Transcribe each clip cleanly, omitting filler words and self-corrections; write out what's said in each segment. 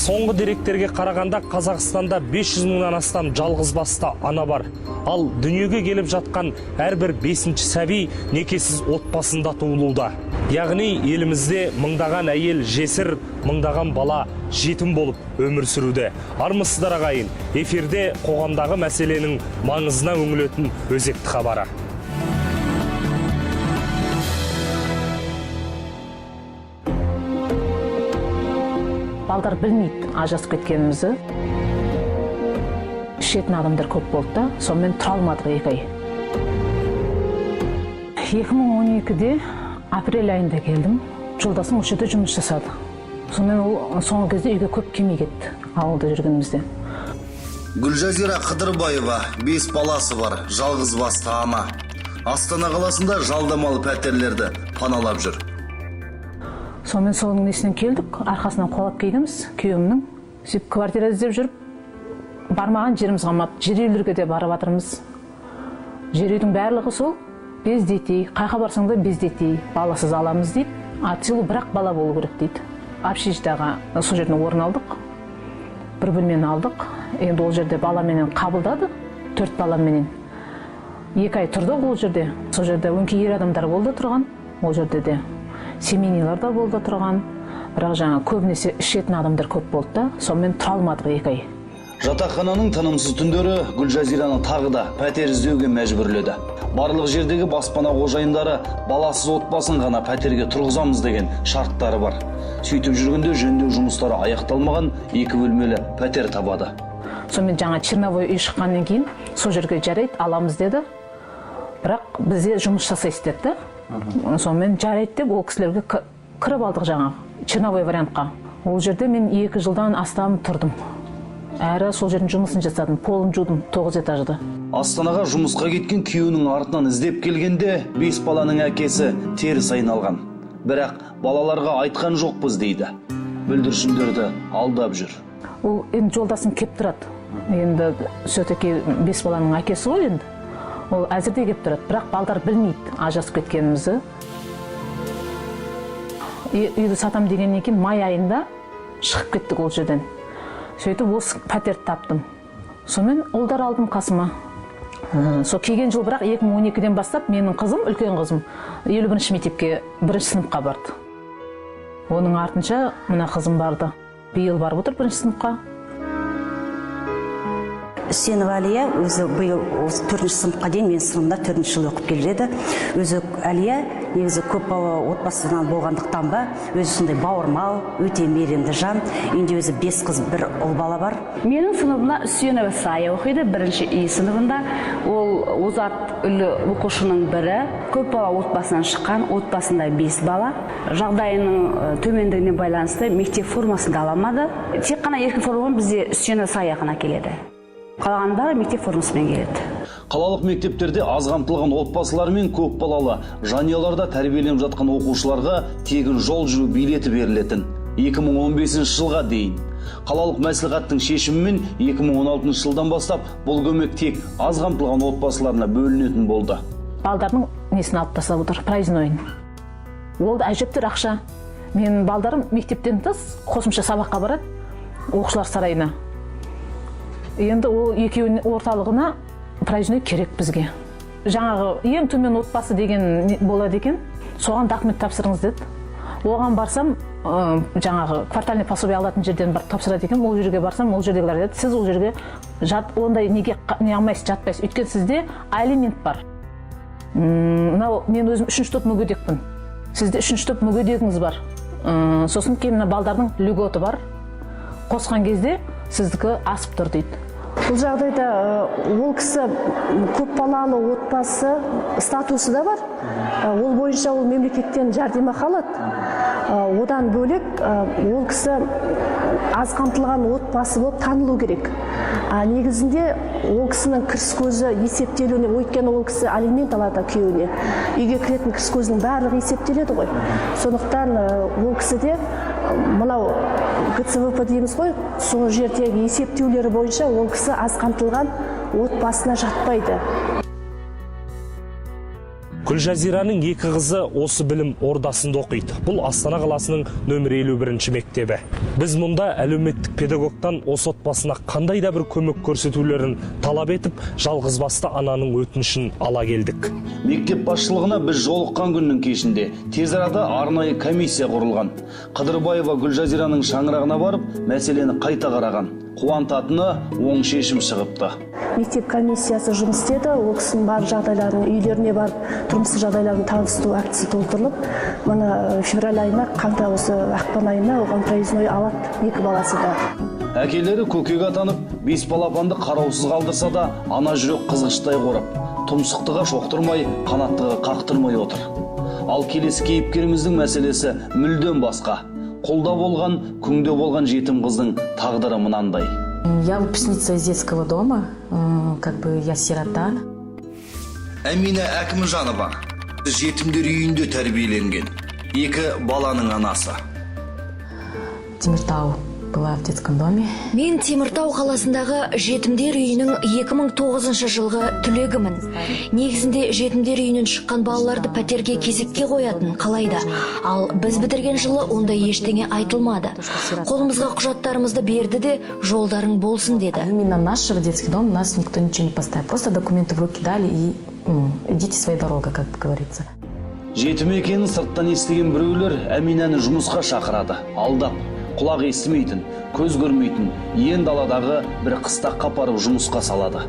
Соңғы деректерге қарағанда Қазақстанда 500 мыңнан астам жалғызбасты ана бар. Ал дүниеге келіп жатқан әрбір 5-ші сәби некесіз отбасында туылуда. Яғни елімізде мыңдаған әйел жесір, мыңдаған бала жетім болып өмір сүруде. Армысыздар ағайын, эфирде қоғамдағы мәселенің маңызына үңілетін өзекті хабары. Балдар білмейді ажырасып кеткенімізді. Ішетін адамдар көп болды да, сонымен тұра алмадық 2 ай. 2012-де апрель айында келдім. Жолдасым осы жерде жұмыс жасады. Сонымен ол соңғы кезде үйге көп келмей кетті, ауылда жүргенімізде. Гүлжазира Қыдырбаева 5 баласы бар, жалғызбасты ана. Астана қаласында жалдамалы пәтерлерді паналап жүр. Сонымен соның несінен келдік, арқасынан қолап келгенбіз, күйеуімнің. Сөйтіп квартира іздеп жүріп, бармаған жеріміз қалмады. Жер үйлерге де барып жатырмыз. Жер үйдің барлығы сол, без детей, қайқа барсаң да без детей, баласыз аламыз дейді. От силы бірақ бала болу керек дейді. Общежитияға сол жерден орын алдық. 1 бөлмені алдық. Енді ол жерде баламенен қабылдады, 4 баламенен. 2 ай тұрдық ол жерде. Сол жерде өңкей ер адамдар болды тұрған, ол жерде де. Семейнилар да болды тұрған, бірақ жаңа көбінесе ішетін адамдар көп болды да, сонымен тұра алмадық 2 ай. Жатақхананың тынымсыз түндері Гүлжазираны тағы да пәтер іздеуге мәжбүрледі. Барлық жердегі баспана қожайындары баласыз отбасын ғана пәтерге тұрғызамыз деген шарттары бар. Сөйтіп жүргенде жөндеу жұмыстары аяқталмаған 2 бөлмелі пәтер табады. Сонымен жаңа черновой үй шыққаннан кейін сол жерге жарайды, аламыз деді. Бірақ бізде жұмыс жасайсыз деді. Сонымен жарайды деп ол кісілерге кіріп алдық жаңа черновой вариантқа. Ол жерде мен 2 жылдан астам тұрдым. Әрі сол жердің жұмысын жасадым, полын жудым 9 этажды. Астанаға жұмысқа кеткен күйеуінің артынан іздеп келгенде 5 баланың әкесі теріс айналған. Бірақ балаларға айтқан жоқпыз дейді. Бүлдіршіндерді алдап жүр. Ол енді жолдасым кеп тұрады. Енді все-таки 5 баланың әкесі ғой енді. Ол әзірде кеп тұрады, бірақ балдар білмейді ажырасып кеткенімізді. Үйді сатам дегеннен кейін май айында шығып кеттік ол жерден. Сөйтіп осы пәтерді таптым. Сонымен ұлдар алдым қасыма. Сол келген жыл бірақ 2012-ден бастап менің қызым, үлкен қызым, 51-ші мектепке 1-ші сыныпқа барды. Оның артынша мына қызым барды. Биыл барып отыр 1-ші сыныпқа. Үсенова Әлия өзі биыл 4-ші сыныпқа дейін мен сыныбында 4-ші жыл оқып келеді. Өзі Әлия негізі көп бала отбасынан болғандықтан ба, өзі сондай бауырмал, өте мейірімді жан. Үйінде өзі 5 қыз, 1 ұл бала бар. Менің сыныбымда Үсенова Сая оқиды, 1-ші И сыныбында. Ол озат үлі оқушының бірі. Көп бала отбасынан шыққан, отбасында 5 бала. Жағдайының төмендігіне байланысты мектеп формасын да аламады. Тек қана еркін формамен бізде Үсенова Сая ғана келеді. Қалғандары мектеп формасымен келеді. Қалалық мектептерде аз қамтылған отбасылар мен көп балалы жанұяларда тәрбиеленіп жатқан оқушыларға тегін жол жүру билеті берілетін. 2015 жылға дейін. Қалалық мәслихаттың шешімімен 2016 жылдан бастап бұл көмек тек аз қамтылған отбасыларына бөлінетін болды. Балдардың несін алып тастап отыр, прайзойын. Ол да әжептәуір ақша. Мен балдарым мектептен тыс қосымша сабаққа барады, оқушылар сарайына. Енді ол екеуінің орталығына прайзной керек бізге. Жаңағы ең төмен отбасы деген болады екен, соған документ тапсырыңыз деді. Оған барсам, жаңағы квартальный пособие алатын жерден барып тапсырады екен, ол жерге барсам, ол жердегілер деді, сіз ол жерге ондай неге не алмайсыз, жатпайсыз, өйткені сізде алимент бар. Мен өзім 3-ші топ мүгедекпін. Сізде 3-ші топ мүгедегіңіз бар. Сосын кейін балдардың льготы бар. Қосқан кезде сіздікі асып тұр дейді. Бұл жағдайда ол кісі көп балалы отбасы статусы да бар. Ол бойынша ол мемлекеттен жәрдемақы алады. Одан бөлек ол кісі аз қамтылған отбасы болып танылу керек. Негізінде ол кісінің кіріс көзі есептелуіне, өйткені ол кісі алимент алады күйеуіне. Үйге кіретін кіріс көзінің барлығы есептеледі ғой. Сондықтан ол кісіде мынау ГЦВП дейміз ғой, сол жердегі есептеулері бойынша ол кісі аз қамтылған отбасына жатпайды. Гүлжазираның екі қызы осы білім ордасында оқиды. Бұл Астана қаласының нөмір 51 мектебі. Біз мұнда әлеуметтік педагогтан осы отбасына қандай да бір көмек көрсетулерін талап етіп, жалғызбасты ананың өтінішін ала келдік. Мектеп басшылығына біз жолыққан күннің кешінде тез арада арнайы комиссия құрылған. Қыдырбаева Гүлжазираның шаңырағына барып, мәселені қайта қараған. Қуантатыны оң шешім шығыпты. Мектеп комиссиясы жұмыс істеді, ол кісінің бар жағдайларын, үйлеріне барып, тұрмыстық жағдайларын таныстыру актісі толтырылып, мына февраль айына, осы ақпан айына оған проездной алады, 2 баласы да. Әкелері көкек атанып, 5 балапанды қараусыз қалдырса да, ана жүрек қызғыштай қорап, тұмсықтыға шоқтырмай, қанаттыға қақтырмай отыр. Ал келесі кейіпкеріміздің мәселесі мүлдем басқа. Қолда болған, күңде болған жетім қыздың тағдыры мынандай. Я выпускница из детского дома, я сирота. Әмина Әкімжанова жетімдер үйінде тәрбиеленген, 2 баланың анасы. Темиртау была в детском доме. Мен Теміртау қаласындағы жетімдер үйінің 2009 жылғы түлегімін. Негізінде жетімдер үйінен шыққан балаларды пәтерге кезекке қоятын қалайда. Ал біз бітірген жылы ондай ештеңе айтылмады. Қолымызға құжаттарымызды берді де, жолдарың болсын деді. Именно нашего детский дом нас никто ничего не поставил. Просто документы в руки дали и идите своей дорогой, как говорится. Жетім екенін сырттан естіген біреулер Әминаны жұмысқа шақырады. Алдап, құлақ естімейтін, көз көрмейтін, ен даладағы бір қыстаққа апарып жұмысқа салады.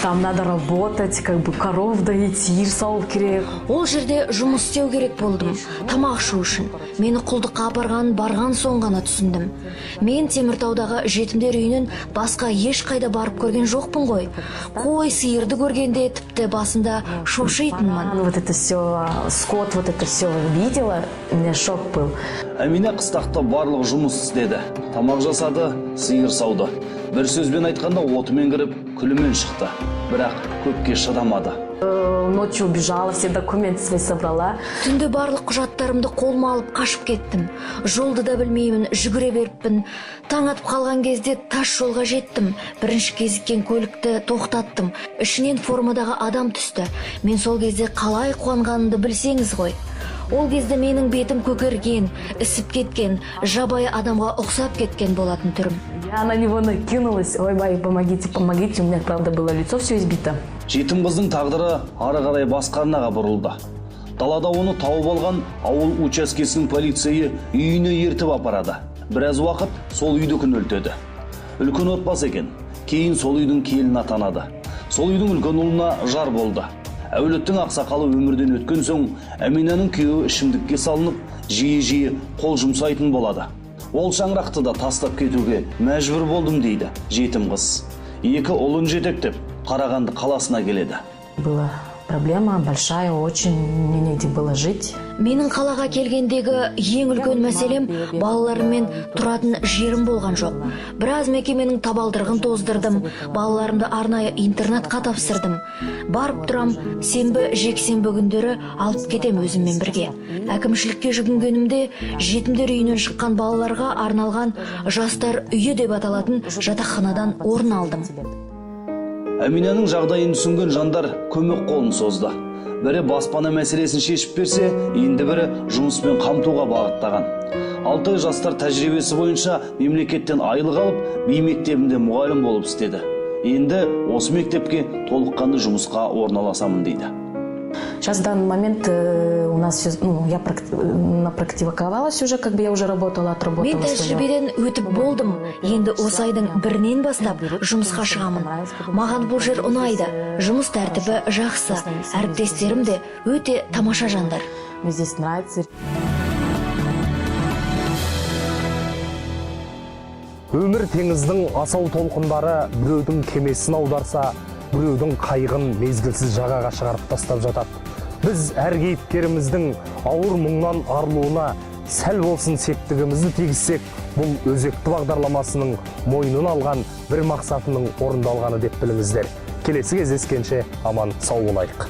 Там надо работать, коров доить, сиыр сауып керек. Ол жерде жұмыс істеу керек болдым, тамақ ішу үшін. Мені құлдыққа апарған барған соң ғана түсіндім. Мен Теміртаудағы жетімдер үйінен басқа ешқайда барып көрген жоқпын ғой. Қой, сиырды көргенде тіпті басында шошитынмын. Вот это все, скот, вот это все видела, у меня шок был. Әмина қыстақта барлық жұмыс істеді. Тамақ жасады, сиыр сауды. Бір сөзбен айтқанда отымен кіріп, күлімен шықты. Бірақ көпке шыдамады. Ночью убежала, все документы свои собрала. Түнде барлық құжаттарымды қолыма алып қашып кеттім. Жолды да білмеймін, жүгіре беріппін. Таң атып қалған кезде тас жолға жеттім. Бірінші кезіккен көлікті тоқтаттым. Ішінен формадағы адам түсті. Мен сол кезде қалай қуанғанымды білсеңіз ғой. Ол кезде менің бетім көкерген, ісіп кеткен, жабайы адамға ұқсап кеткен болатын түрім. Я на него накинулась. Ой, бай, помогите, помогите. У меня, правда, было лицо все избито. Жетім қыздың тағдыры ары қарай басқа арнаға бұрылды. Далада оны тауып алған ауыл учаскесінің полицейі үйіне ертіп апарады. Біраз уақыт сол үйді күнелтеді. Үлкен отбасы екен. Кейін сол үйдің келін атанады. Сол үйдің үлкен ұлына жар болды. Әулеттің ақсақалы өмірден өткен соң, Әминаның күйеуі ішімдікке салынып, жиі-жиі қол жұмсайтын болады. Ол шаңырақты да тастап кетуге мәжбүр болдым дейді жетім қыз. 2 ұлын жетектеп, Қарағанды қаласына келеді. Была проблема большая, очень, мне негде было жить. Менің қалаға келгендегі ең үлкен мәселем балаларыммен тұратын жерім болған жоқ. Біраз мекеменің табалдырығын тоздырдым, балаларымды арнайы интернатқа тапсырдым. Барып тұрам, сенбі, жексенбі күндері алып кетем өзіммен бірге. Әкімшілікке жүгінгенімде жетімдер үйінен шыққан балаларға арналған жастар үйі деп аталатын жатақханадан орын алдым. Әминаның жағдайын түсінген жандар көмек қолын созды. Бірі баспана мәселесін шешіп берсе, енді бірі жұмыспен қамтуға бағыттаған. 6 жастар тәжірибесі бойынша мемлекеттен айлық алып, би мектебінде мұғалім болып істеді. Енді осы мектепке толыққанды жұмысқа орналасамын дейді. Сейчас в данный момент у нас все, я напрактиковалась уже, я уже работала, отработала. Мен тәжірибеден өтіп болдым. Енді осы айдың 1-нен бастап жұмысқа шығамын. Маған бұл жер ұнайды. Жұмыс тәртібі жақсы. Әріптестерім де өте тамаша жандар. Мне здесь нравится. Өмір теңіздің асау толқындары біреудің кемесін аударса, біреудің қайғын мезгілсіз жағаға шығарып тастап жатады. Біз әр кейіпкеріміздің ауыр мұңнан арылуына сәл болсын септігімізді тигізсек, бұл өзекті бағдарламасының мойнын алған бір мақсатының орындалғаны деп біліңіздер. Келесі кездескенше аман сау болайық.